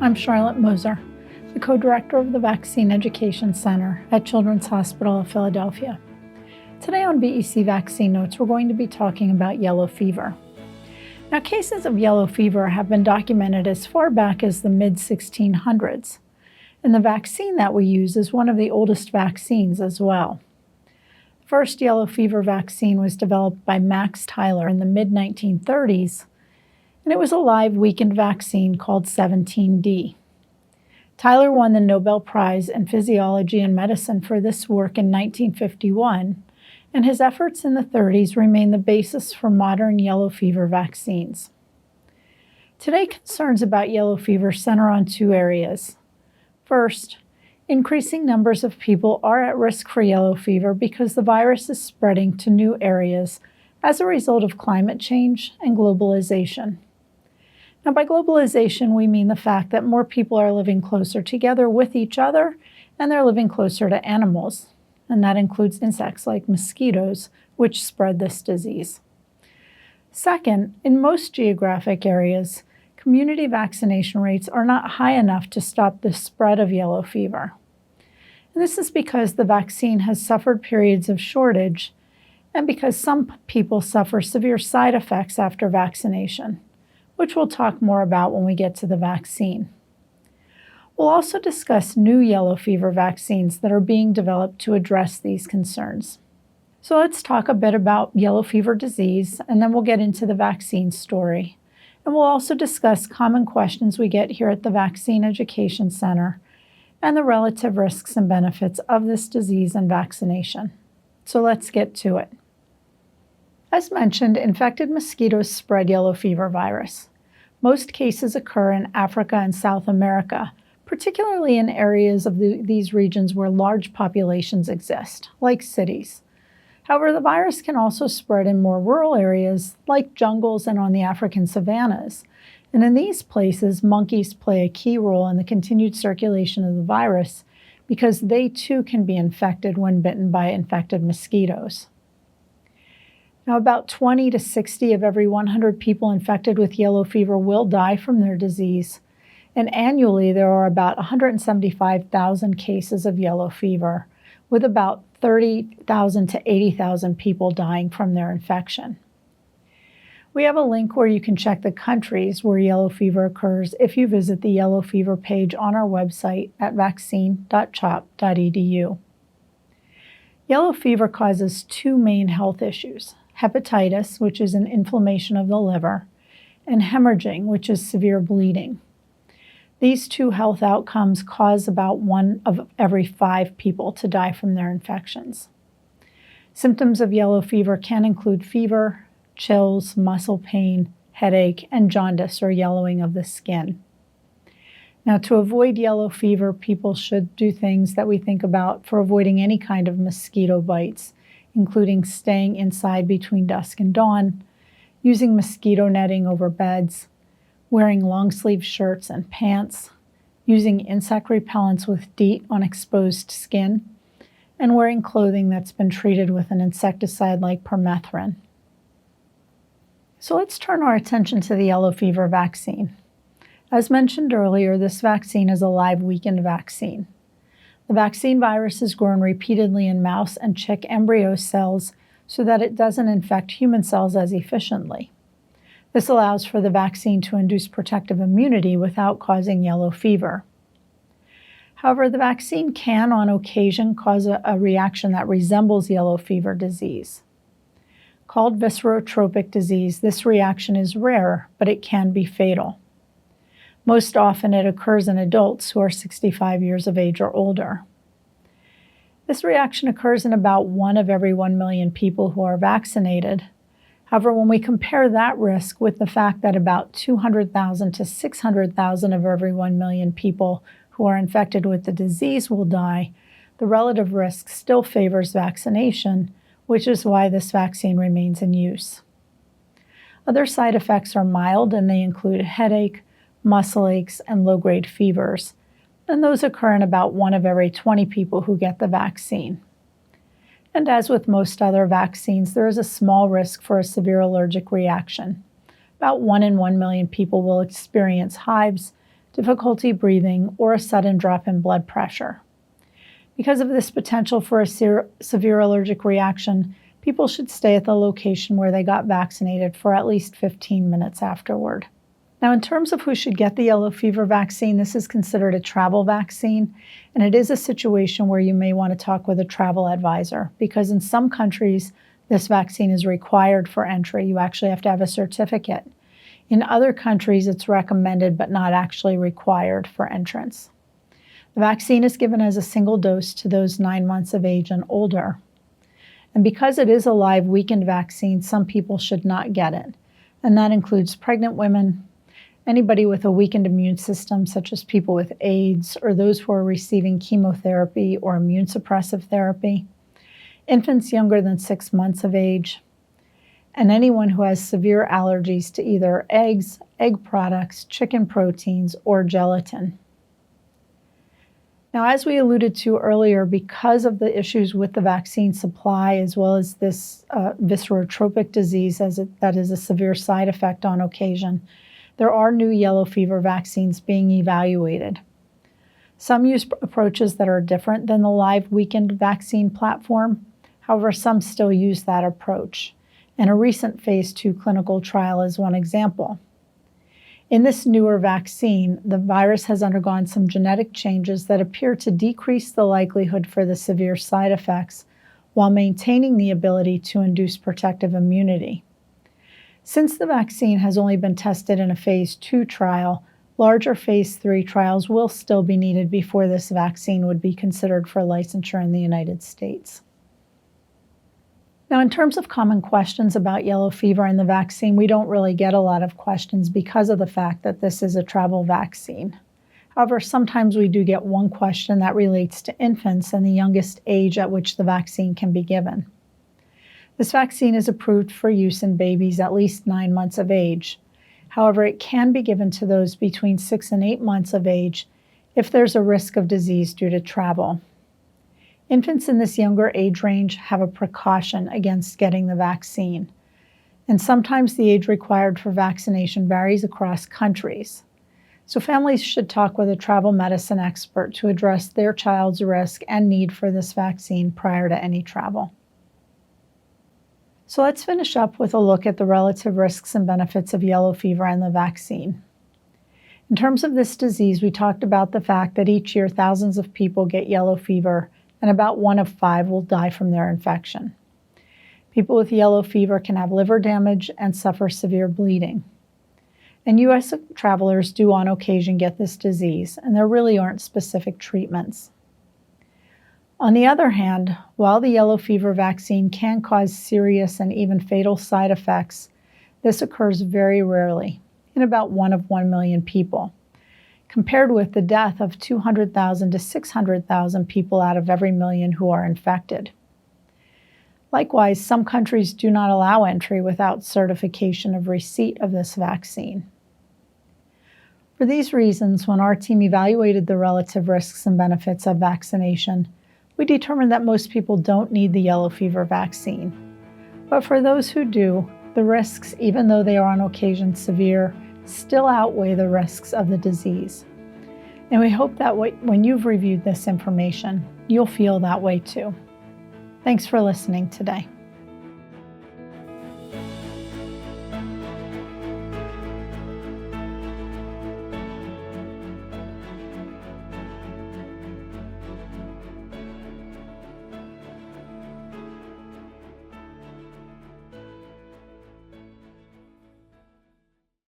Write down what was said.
I'm Charlotte Moser, the co-director of the Vaccine Education Center at Children's Hospital of Philadelphia. Today on VEC Vaccine Notes, we're going to be talking about yellow fever. Now, cases of yellow fever have been documented as far back as the mid-1600s, and the vaccine that we use is one of the oldest vaccines as well. The first yellow fever vaccine was developed by Max Tyler in the mid-1930s, and it was a live weakened vaccine called 17D. Tyler won the Nobel Prize in Physiology and Medicine for this work in 1951, and his efforts in the 30s remain the basis for modern yellow fever vaccines. Today, concerns about yellow fever center on two areas. First, increasing numbers of people are at risk for yellow fever because the virus is spreading to new areas as a result of climate change and globalization. Now, by globalization, we mean the fact that more people are living closer together with each other, and they're living closer to animals, and that includes insects like mosquitoes, which spread this disease. Second, in most geographic areas, community vaccination rates are not high enough to stop the spread of yellow fever. And this is because the vaccine has suffered periods of shortage, and because some people suffer severe side effects after vaccination, which we'll talk more about when we get to the vaccine. We'll also discuss new yellow fever vaccines that are being developed to address these concerns. So let's talk a bit about yellow fever disease, and then we'll get into the vaccine story. And we'll also discuss common questions we get here at the Vaccine Education Center and the relative risks and benefits of this disease and vaccination. So let's get to it. As mentioned, infected mosquitoes spread yellow fever virus. Most cases occur in Africa and South America, particularly in areas of these regions where large populations exist, like cities. However, the virus can also spread in more rural areas, like jungles and on the African savannas. And in these places, monkeys play a key role in the continued circulation of the virus because they too can be infected when bitten by infected mosquitoes. Now, about 20 to 60 of every 100 people infected with yellow fever will die from their disease, and annually there are about 175,000 cases of yellow fever, with about 30,000 to 80,000 people dying from their infection. We have a link where you can check the countries where yellow fever occurs if you visit the yellow fever page on our website at vaccine.chop.edu. Yellow fever causes two main health issues: hepatitis, which is an inflammation of the liver, and hemorrhaging, which is severe bleeding. These two health outcomes cause about 1 of every 5 people to die from their infections. Symptoms of yellow fever can include fever, chills, muscle pain, headache, and jaundice or yellowing of the skin. Now, to avoid yellow fever, people should do things that we think about for avoiding any kind of mosquito bites, including staying inside between dusk and dawn, using mosquito netting over beds, wearing long-sleeve shirts and pants, using insect repellents with DEET on exposed skin, and wearing clothing that's been treated with an insecticide like permethrin. So let's turn our attention to the yellow fever vaccine. As mentioned earlier, this vaccine is a live weakened vaccine. The vaccine virus is grown repeatedly in mouse and chick embryo cells so that it doesn't infect human cells as efficiently. This allows for the vaccine to induce protective immunity without causing yellow fever. However, the vaccine can, on occasion, cause a reaction that resembles yellow fever disease. Called viscerotropic disease, this reaction is rare, but it can be fatal. Most often, it occurs in adults who are 65 years of age or older. This reaction occurs in about 1 of every 1 million people who are vaccinated. However, when we compare that risk with the fact that about 200,000 to 600,000 of every 1 million people who are infected with the disease will die, the relative risk still favors vaccination, which is why this vaccine remains in use. Other side effects are mild, and they include headache, muscle aches, and low-grade fevers, and those occur in about 1 of every 20 people who get the vaccine. And as with most other vaccines, there is a small risk for a severe allergic reaction. About 1 in 1 million people will experience hives, difficulty breathing, or a sudden drop in blood pressure. Because of this potential for a severe allergic reaction, people should stay at the location where they got vaccinated for at least 15 minutes afterward. Now, in terms of who should get the yellow fever vaccine, this is considered a travel vaccine, and it is a situation where you may want to talk with a travel advisor, because in some countries, this vaccine is required for entry. You actually have to have a certificate. In other countries, it's recommended but not actually required for entrance. The vaccine is given as a single dose to those 9 months of age and older. And because it is a live weakened vaccine, some people should not get it, and that includes pregnant women, anybody with a weakened immune system, such as people with AIDS or those who are receiving chemotherapy or immune suppressive therapy, infants younger than 6 months of age, and anyone who has severe allergies to either eggs, egg products, chicken proteins, or gelatin. Now, as we alluded to earlier, because of the issues with the vaccine supply, as well as this viscerotropic disease that is a severe side effect on occasion, there are new yellow fever vaccines being evaluated. Some use approaches that are different than the live weakened vaccine platform. However, some still use that approach. And a recent phase 2 clinical trial is one example. In this newer vaccine, the virus has undergone some genetic changes that appear to decrease the likelihood for the severe side effects while maintaining the ability to induce protective immunity. Since the vaccine has only been tested in a phase 2 trial, larger phase 3 trials will still be needed before this vaccine would be considered for licensure in the United States. Now, in terms of common questions about yellow fever and the vaccine, we don't really get a lot of questions because of the fact that this is a travel vaccine. However, sometimes we do get one question that relates to infants and the youngest age at which the vaccine can be given. This vaccine is approved for use in babies at least 9 months of age. However, it can be given to those between 6 and 8 months of age if there's a risk of disease due to travel. Infants in this younger age range have a precaution against getting the vaccine, and sometimes the age required for vaccination varies across countries. So families should talk with a travel medicine expert to address their child's risk and need for this vaccine prior to any travel. So let's finish up with a look at the relative risks and benefits of yellow fever and the vaccine. In terms of this disease, we talked about the fact that each year thousands of people get yellow fever, and about 1 of 5 will die from their infection. People with yellow fever can have liver damage and suffer severe bleeding. And U.S. travelers do on occasion get this disease, and there really aren't specific treatments. On the other hand, while the yellow fever vaccine can cause serious and even fatal side effects, this occurs very rarely, in about 1 of 1 million people, compared with the death of 200,000 to 600,000 people out of every million who are infected. Likewise, some countries do not allow entry without certification of receipt of this vaccine. For these reasons, when our team evaluated the relative risks and benefits of vaccination, we determined that most people don't need the yellow fever vaccine. But for those who do, the risks, even though they are on occasion severe, still outweigh the risks of the disease. And we hope that when you've reviewed this information, you'll feel that way too. Thanks for listening today.